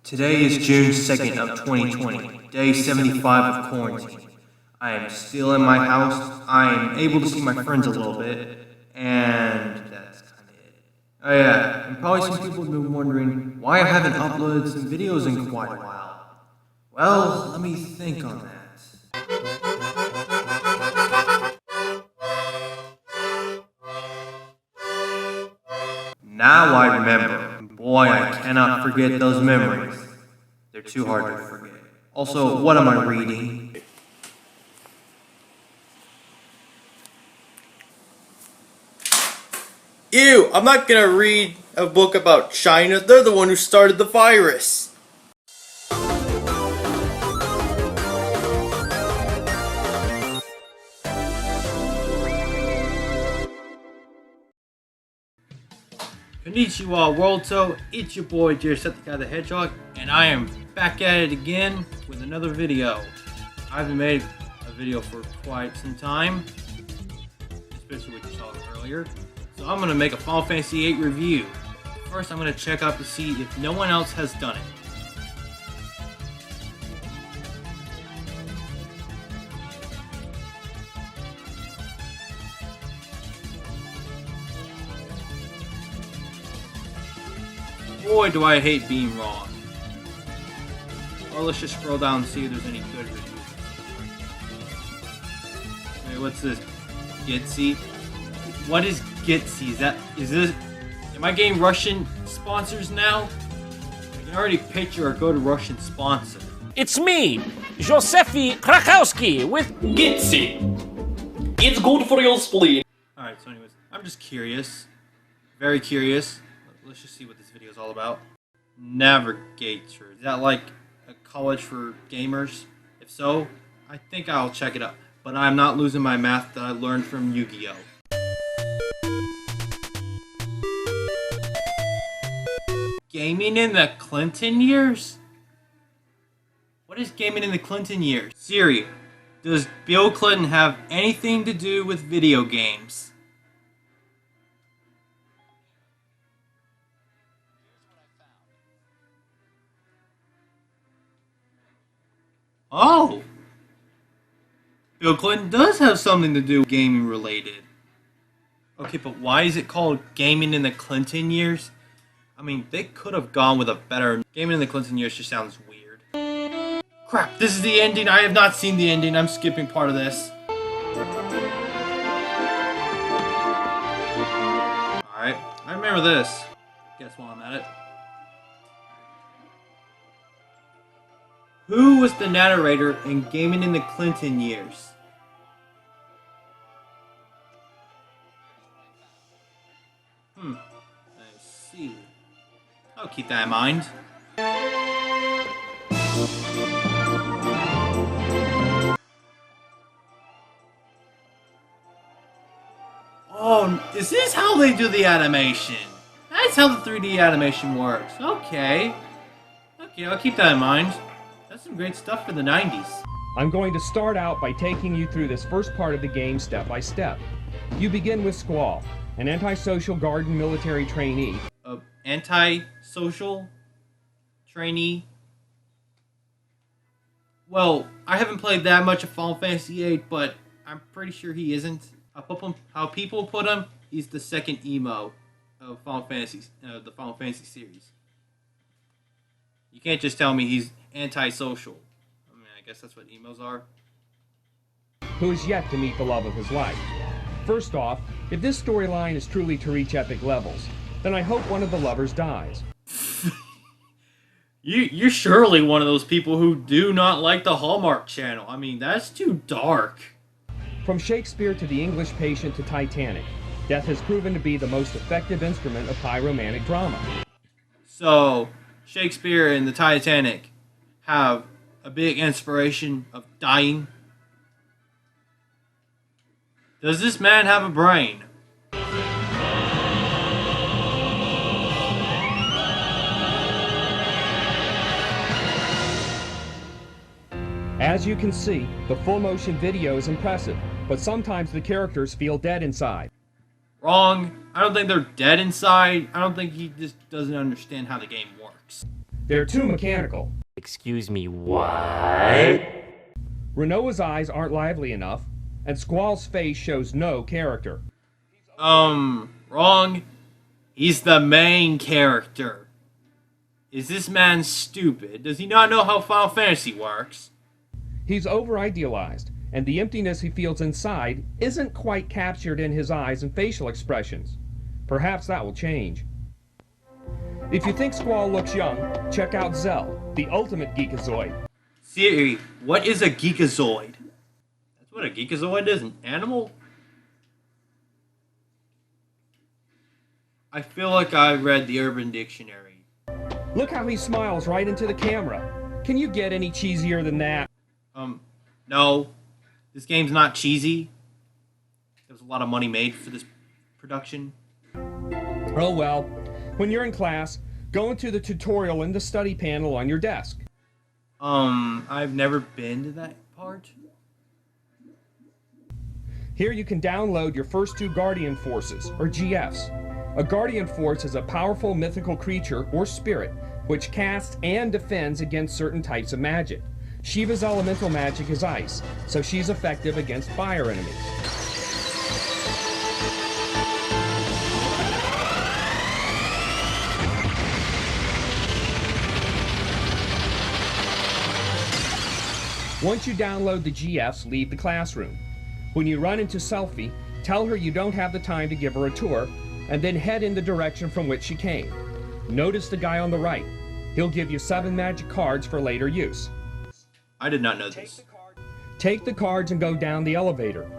Today is June 2nd of 2020, day 75 of quarantine. I am still in my house, I am able to see my friends a little bit, and that's kinda it. Oh yeah, and probably some people have been wondering why I haven't uploaded some videos in quite a while. Well, let me think on that. Now I remember. Boy, I cannot forget those memories. They're too hard to forget. Also, what am I reading? Ew, I'm not gonna read a book about China. They're the one who started the virus. Konnichiwa, World. It's your boy, Jacksepticeye the Hedgehog, and I am back at it again with another video. I haven't made a video for quite some time, especially what you saw earlier. So I'm going to make a Final Fantasy VIII review. First, I'm going to check out to see if no one else has done it. Boy, do I hate being wrong. Well, let's just scroll down and see if there's any good reviews. Wait, what's this? GITCY? What is GITCY? Am I getting Russian sponsors now? I can already picture or go to Russian sponsor. It's me, Josefi Krakowski with GITCY. It's good for your spleen. Alright, so anyways, I'm just curious. Very curious. Let's just see what this video is all about. Navigator. Is that like a college for gamers? If so, I think I'll check it out. But I'm not losing my math that I learned from Yu-Gi-Oh! Gaming in the Clinton years? What is gaming in the Clinton years? Siri, does Bill Clinton have anything to do with video games? Oh! Bill Clinton does have something to do with gaming related. Okay, but why is it called gaming in the Clinton years? I mean, they could have gone with a better... Gaming in the Clinton years just sounds weird. Crap, this is the ending. I have not seen the ending. I'm skipping part of this. Alright, I remember this. Guess while I'm at it. Who was the narrator in Gaming in the Clinton years? I see. I'll keep that in mind. Oh, is this how they do the animation? That's how the 3D animation works. Okay. Okay, I'll keep that in mind. That's some great stuff for the 90s. I'm going to start out by taking you through this first part of the game step by step. You begin with Squall, an antisocial garden military trainee. Anti-social trainee? Well, I haven't played that much of Final Fantasy VIII, but I'm pretty sure he isn't. How people put him, he's the second emo of Final Fantasy, the Final Fantasy series. You can't just tell me he's antisocial. I mean, I guess that's what emos are. Who is yet to meet the love of his life. First off, if this storyline is truly to reach epic levels, then I hope one of the lovers dies. You're surely one of those people who do not like the Hallmark Channel. I mean, that's too dark. From Shakespeare to The English Patient to Titanic, death has proven to be the most effective instrument of high romantic drama. So, Shakespeare and the Titanic have a big inspiration of dying. Does this man have a brain? As you can see, the full motion video is impressive, but sometimes the characters feel dead inside. Wrong. I don't think they're dead inside. I don't think he just doesn't understand how the game works. They're too mechanical. Excuse me, what? Renoa's eyes aren't lively enough, and Squall's face shows no character. Wrong. He's the main character. Is this man stupid? Does he not know how Final Fantasy works? He's over-idealized, and the emptiness he feels inside isn't quite captured in his eyes and facial expressions. Perhaps that will change. If you think Squall looks young, check out Zell, the ultimate geekazoid. Siri, what is a geekazoid? That's what a geekazoid is, an animal? I feel like I read the Urban Dictionary. Look how he smiles right into the camera. Can you get any cheesier than that? No. This game's not cheesy. There was a lot of money made for this production. Oh well, when you're in class, go into the tutorial in the study panel on your desk. I've never been to that part. Here you can download your first 2 Guardian Forces, or GFs. A Guardian Force is a powerful mythical creature, or spirit, which casts and defends against certain types of magic. Shiva's elemental magic is ice, so she's effective against fire enemies. Once you download the GFs, leave the classroom. When you run into Selphie, tell her you don't have the time to give her a tour, and then head in the direction from which she came. Notice the guy on the right. He'll give you 7 magic cards for later use. I did not know this. Take the cards and go down the elevator.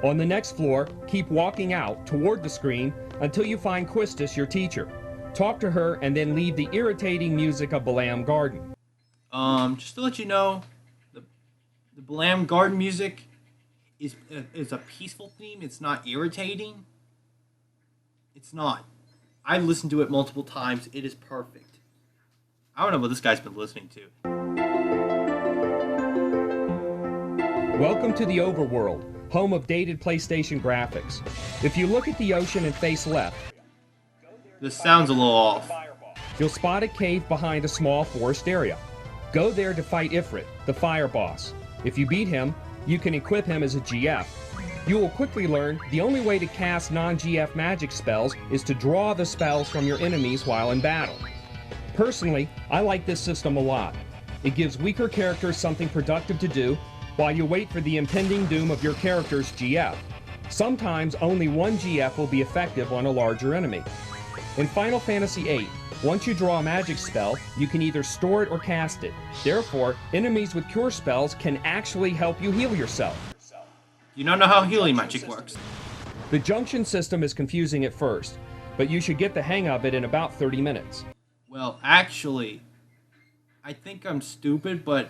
On the next floor, keep walking out toward the screen until you find Quistis, your teacher. Talk to her and then leave the irritating music of Balam Garden. Just to let you know, the Balam Garden music is a peaceful theme. It's not irritating. It's not. I listened to it multiple times. It is perfect. I don't know what this guy's been listening to. Welcome to the Overworld, home of dated PlayStation graphics. If you look at the ocean and face left, This sounds a little off. you'll spot a cave behind a small forest area. Go there to fight Ifrit, the fire boss. If you beat him, you can equip him as a GF. You will quickly learn the only way to cast non-GF magic spells is to draw the spells from your enemies while in battle. Personally, I like this system a lot. It gives weaker characters something productive to do while you wait for the impending doom of your character's GF. Sometimes only one GF will be effective on a larger enemy. In Final Fantasy VIII, once you draw a magic spell, you can either store it or cast it. Therefore, enemies with cure spells can actually help you heal yourself. You don't know how healing magic works. The junction system is confusing at first, but you should get the hang of it in about 30 minutes. Well, actually, I think I'm stupid, but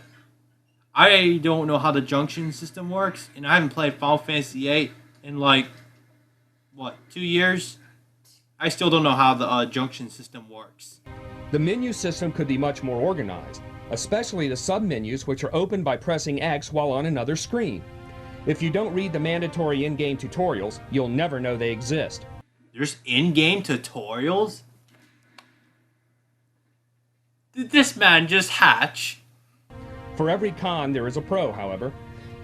I don't know how the junction system works, and I haven't played Final Fantasy VIII in like, 2 years? I still don't know how the junction system works. The menu system could be much more organized, especially the submenus, which are opened by pressing X while on another screen. If you don't read the mandatory in-game tutorials, you'll never know they exist. There's in-game tutorials? Did this man just hatch? For every con, there is a pro, however.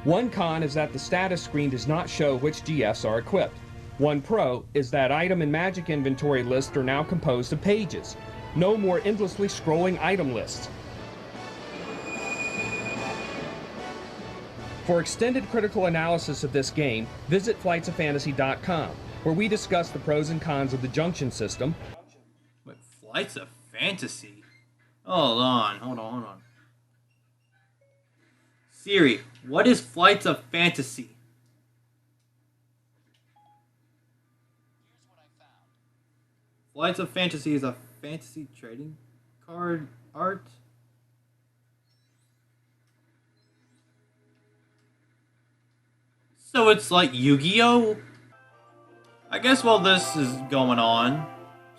One con is that the status screen does not show which GFs are equipped. One pro is that item and magic inventory lists are now composed of pages. No more endlessly scrolling item lists. For extended critical analysis of this game, visit flightsoffantasy.com, where we discuss the pros and cons of the junction system. Wait, Flights of Fantasy? Hold on. Siri, what is Flights of Fantasy? Flights of Fantasy is a fantasy trading card art. So it's like Yu-Gi-Oh? I guess while this is going on,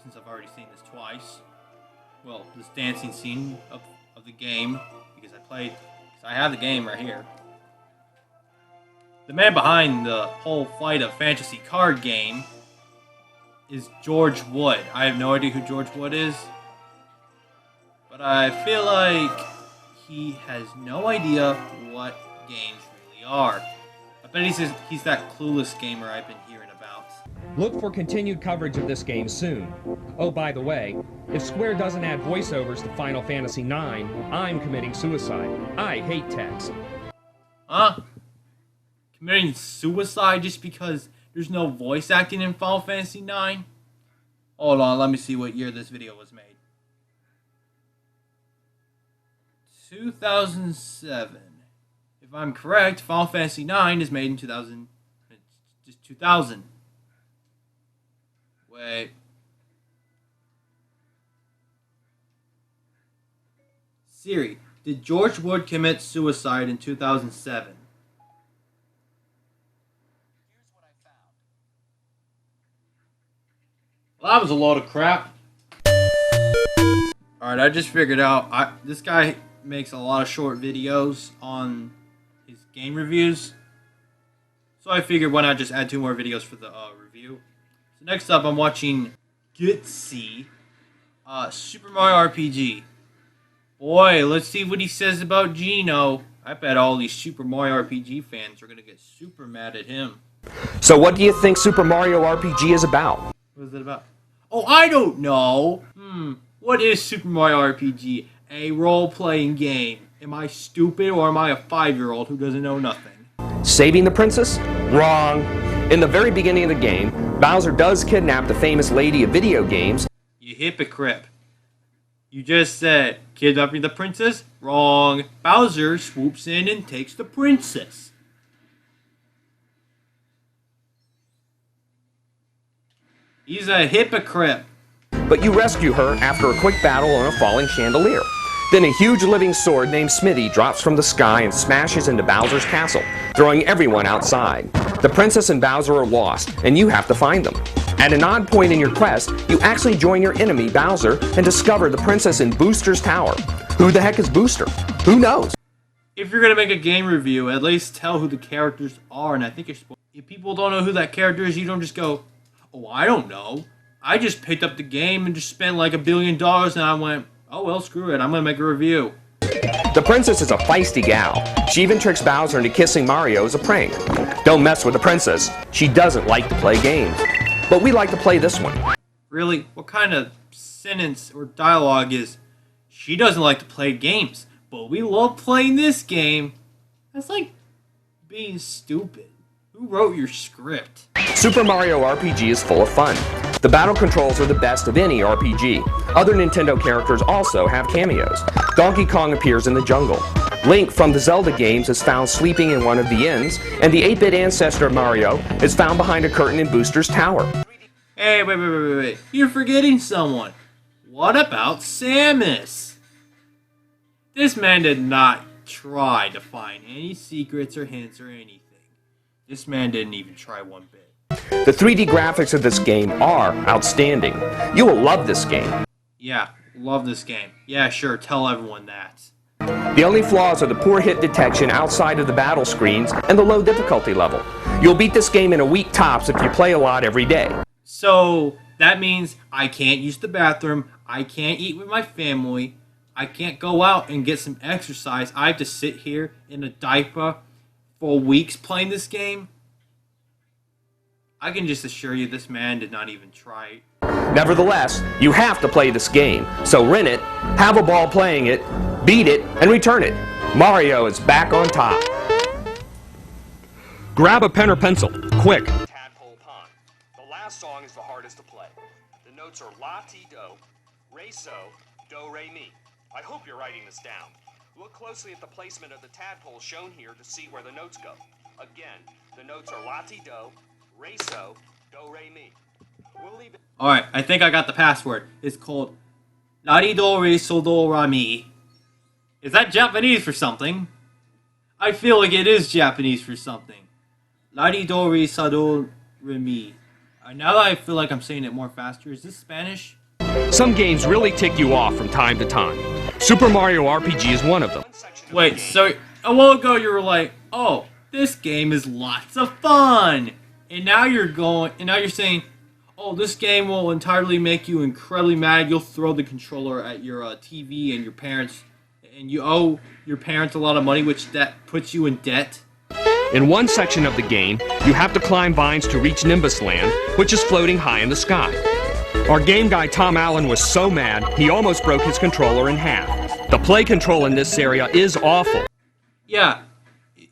since I've already seen this twice, well, this dancing scene of the game, because I have the game right here. The man behind the whole Flight of Fantasy card game is George Wood. I have no idea who George Wood is, but but I feel like he has no idea what games really are. I bet he's that clueless gamer I've been hearing about. Look for continued coverage of this game soon. Oh, by the way, if Square doesn't add voiceovers to Final Fantasy IX, I'm committing suicide. I hate text. Huh? Committing suicide just because there's no voice acting in Final Fantasy IX? Hold on, let me see what year this video was made. 2007. If I'm correct, Final Fantasy IX is made in 2000. Just 2000. Wait. Siri, did George Wood commit suicide in 2007? Well, that was a load of crap. Alright, I just figured out, this guy makes a lot of short videos on his game reviews. So I figured why not just add 2 more videos for the review. So next up, I'm watching GITCY, Super Mario RPG. Boy, let's see what he says about Gino. I bet all these Super Mario RPG fans are going to get super mad at him. So what do you think Super Mario RPG is about? What is it about? Oh, I don't know. What is Super Mario RPG? A role-playing game. Am I stupid or am I a 5-year-old who doesn't know nothing? Saving the princess? Wrong. In the very beginning of the game, Bowser does kidnap the famous lady of video games. You hypocrite. You just said kidnapping the princess? Wrong. Bowser swoops in and takes the princess. He's a hypocrite. But you rescue her after a quick battle on a falling chandelier. Then a huge living sword named Smitty drops from the sky and smashes into Bowser's castle, throwing everyone outside. The princess and Bowser are lost, and you have to find them. At an odd point in your quest, you actually join your enemy, Bowser, and discover the princess in Booster's tower. Who the heck is Booster? Who knows? If you're going to make a game review, at least tell who the characters are, and I think you're supposed to. If people don't know who that character is, you don't just go, oh, I don't know. I just picked up the game and just spent like $1 billion, and I went, oh, well, screw it. I'm going to make a review. The princess is a feisty gal. She even tricks Bowser into kissing Mario as a prank. Don't mess with the princess. She doesn't like to play games. But we like to play this one. Really? What kind of sentence or dialogue is, she doesn't like to play games, but we love playing this game? That's like being stupid. Who wrote your script? Super Mario RPG is full of fun. The battle controls are the best of any RPG. Other Nintendo characters also have cameos. Donkey Kong appears in the jungle. Link from the Zelda games is found sleeping in one of the inns, and the 8-bit ancestor of Mario is found behind a curtain in Booster's tower. Hey, wait. You're forgetting someone. What about Samus? This man did not try to find any secrets or hints or anything. This man didn't even try one bit. The 3D graphics of this game are outstanding. You will love this game. Yeah, love this game. Yeah, sure, tell everyone that. The only flaws are the poor hit detection outside of the battle screens and the low difficulty level. You'll beat this game in a week tops if you play a lot every day. So, that means I can't use the bathroom, I can't eat with my family, I can't go out and get some exercise. I have to sit here in a diaper for weeks playing this game? I can just assure you this man did not even try. Nevertheless, you have to play this game. So rent it, have a ball playing it, beat it, and return it. Mario is back on top. Grab a pen or pencil, quick. Tadpole Pond. The last song is the hardest to play. The notes are la, ti, do, re, so, do, re, mi. I hope you're writing this down. Look closely at the placement of the tadpole shown here to see where the notes go. Again, the notes are la, ti, do, re, so, do, re, mi. We'll leave it. Alright, I think I got the password. It's called La-di, do, re, so, do, ra, mi. Is that Japanese for something? I feel like it is Japanese for something. La-di, do, re, so, do, re, mi. Now that I feel like I'm saying it more faster, is this Spanish? Some games really tick you off from time to time. Super Mario RPG is one of them. Wait, so a while ago you were like, oh, this game is lots of fun. And now you're saying, oh, this game will entirely make you incredibly mad. You'll throw the controller at your TV and your parents, and you owe your parents a lot of money, which that puts you in debt. In one section of the game, you have to climb vines to reach Nimbus Land, which is floating high in the sky. Our game guy Tom Allen was so mad, he almost broke his controller in half. The play control in this area is awful. Yeah.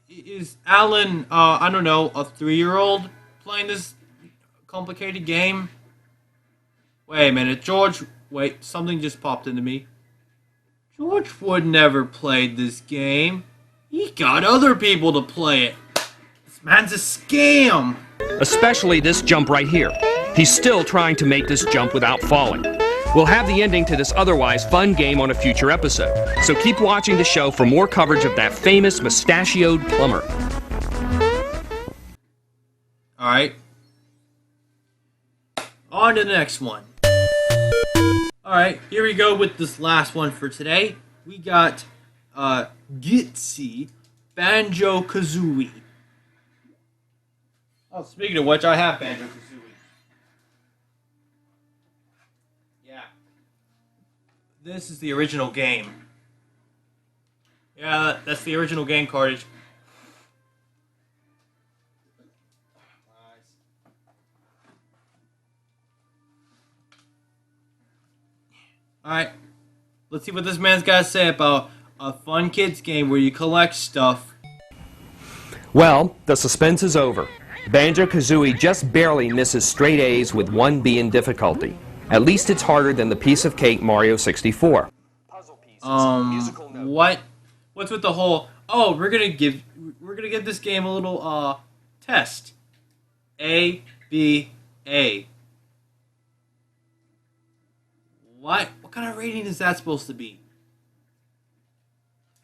Is Alan, I don't know, a 3-year-old playing this complicated game? Wait a minute, George, wait, something just popped into me. George would never played this game. He got other people to play it. This man's a scam. Especially this jump right here. He's still trying to make this jump without falling. We'll have the ending to this otherwise fun game on a future episode, so keep watching the show for more coverage of that famous mustachioed plumber. Alright. On to the next one. Alright, here we go with this last one for today. We got GITCY Banjo-Kazooie. Oh, speaking of which, I have Banjo-Kazooie. Yeah. This is the original game. Yeah, that's the original game cartridge. Alright, let's see what this man's got to say about a fun kids game where you collect stuff. Well, the suspense is over. Banjo-Kazooie just barely misses straight A's with 1 B in difficulty. At least it's harder than the piece of cake Mario 64. What? What's with the whole, oh, we're gonna give this game a little, test. A, B, A. What? What kind of rating is that supposed to be?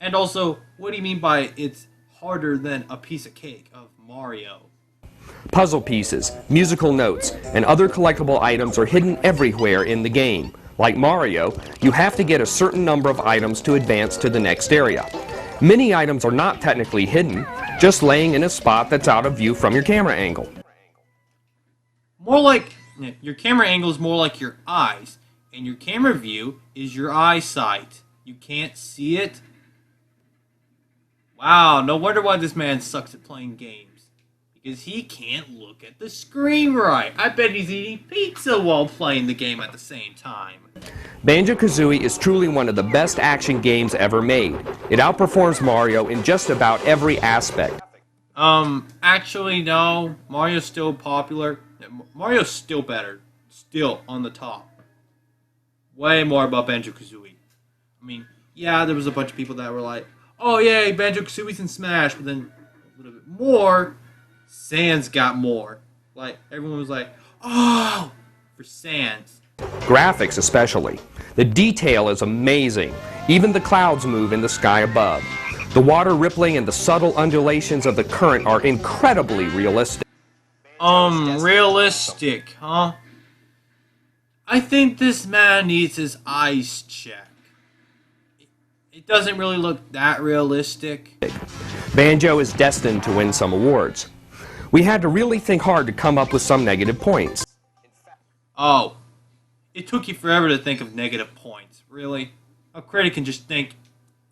And also, what do you mean by it's harder than a piece of cake of Mario? Puzzle pieces, musical notes, and other collectible items are hidden everywhere in the game. Like Mario, you have to get a certain number of items to advance to the next area. Many items are not technically hidden, just laying in a spot that's out of view from your camera angle. More like, your camera angle is more like your eyes, and your camera view is your eyesight. You can't see it. Wow, no wonder why this man sucks at playing games. Because he can't look at the screen right. I bet he's eating pizza while playing the game at the same time. Banjo-Kazooie is truly one of the best action games ever made. It outperforms Mario in just about every aspect. Actually, no. Mario's still popular. Mario's still better. Still on the top. Way more about Banjo-Kazooie. I mean, yeah, there was a bunch of people that were like, oh, yay, Banjo-Kazooie's in Smash, but then a little bit more, Sans got more. Like, everyone was like, oh, for Sans. Graphics especially. The detail is amazing. Even the clouds move in the sky above. The water rippling and the subtle undulations of the current are incredibly realistic. Realistic, huh? I think this man needs his eyes checked. It doesn't really look that realistic. Banjo is destined to win some awards. We had to really think hard to come up with some negative points. Oh, it took you forever to think of negative points. Really? A critic can just think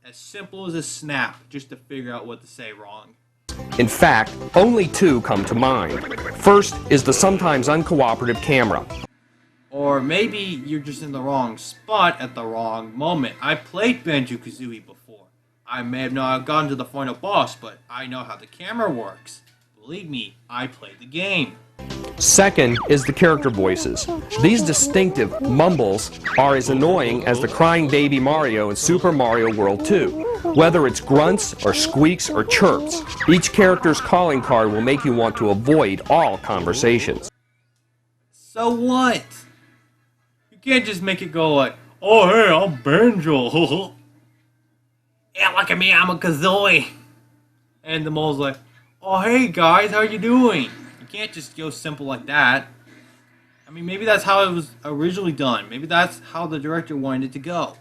as simple as a snap just to figure out what to say wrong. In fact, only 2 come to mind. First is the sometimes uncooperative camera. Or maybe you're just in the wrong spot at the wrong moment. I played Banjo-Kazooie before. I may have not gotten to the final boss, but I know how the camera works. Believe me, I played the game. Second is the character voices. These distinctive mumbles are as annoying as the crying baby Mario in Super Mario World 2. Whether it's grunts or squeaks or chirps, each character's calling card will make you want to avoid all conversations. So what? You can't just make it go like, oh hey, I'm Banjo. Yeah, look at me, I'm a Kazooie. And the mole's like, oh hey guys, how you doing? You can't just go simple like that. I mean, maybe that's how it was originally done. Maybe that's how the director wanted it to go.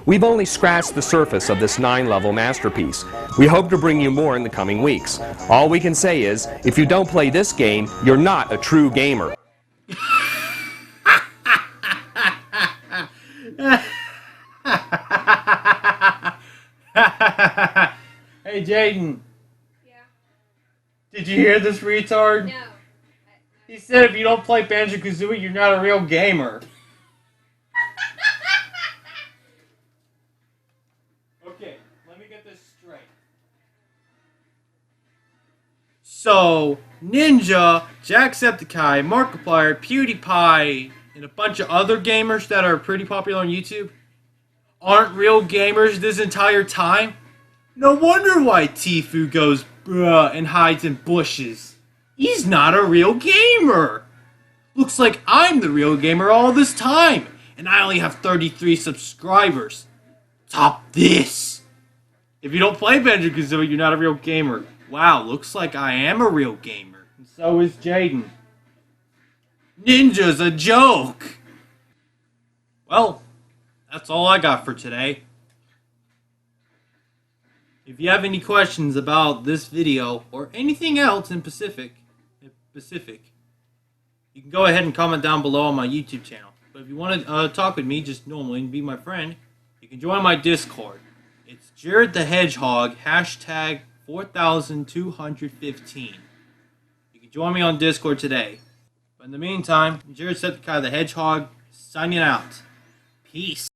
We've only scratched the surface of this 9-level masterpiece. We hope to bring you more in the coming weeks. All we can say is, if you don't play this game, you're not a true gamer. Hey, Jaden. Yeah. Did you hear this retard? No. He said if you don't play Banjo-Kazooie, you're not a real gamer. Okay, let me get this straight. So, Ninja, Jacksepticeye, Markiplier, PewDiePie, and a bunch of other gamers that are pretty popular on YouTube aren't real gamers this entire time? No wonder why Tfue goes bruh and hides in bushes. He's not a real gamer. Looks like I'm the real gamer all this time, and I only have 33 subscribers. Top this. If you don't play Banjo-Kazooie, you're not a real gamer. Wow, looks like I am a real gamer. And so is Jaden. Ninja's a joke. Well, that's all I got for today. If you have any questions about this video or anything else in Pacific, you can go ahead and comment down below on my YouTube channel. But if you want to talk with me just normally and be my friend, you can join my Discord. It's Jared the Hedgehog, hashtag 4215. You can join me on Discord today. But in the meantime, Jared the Hedgehog signing out. Peace.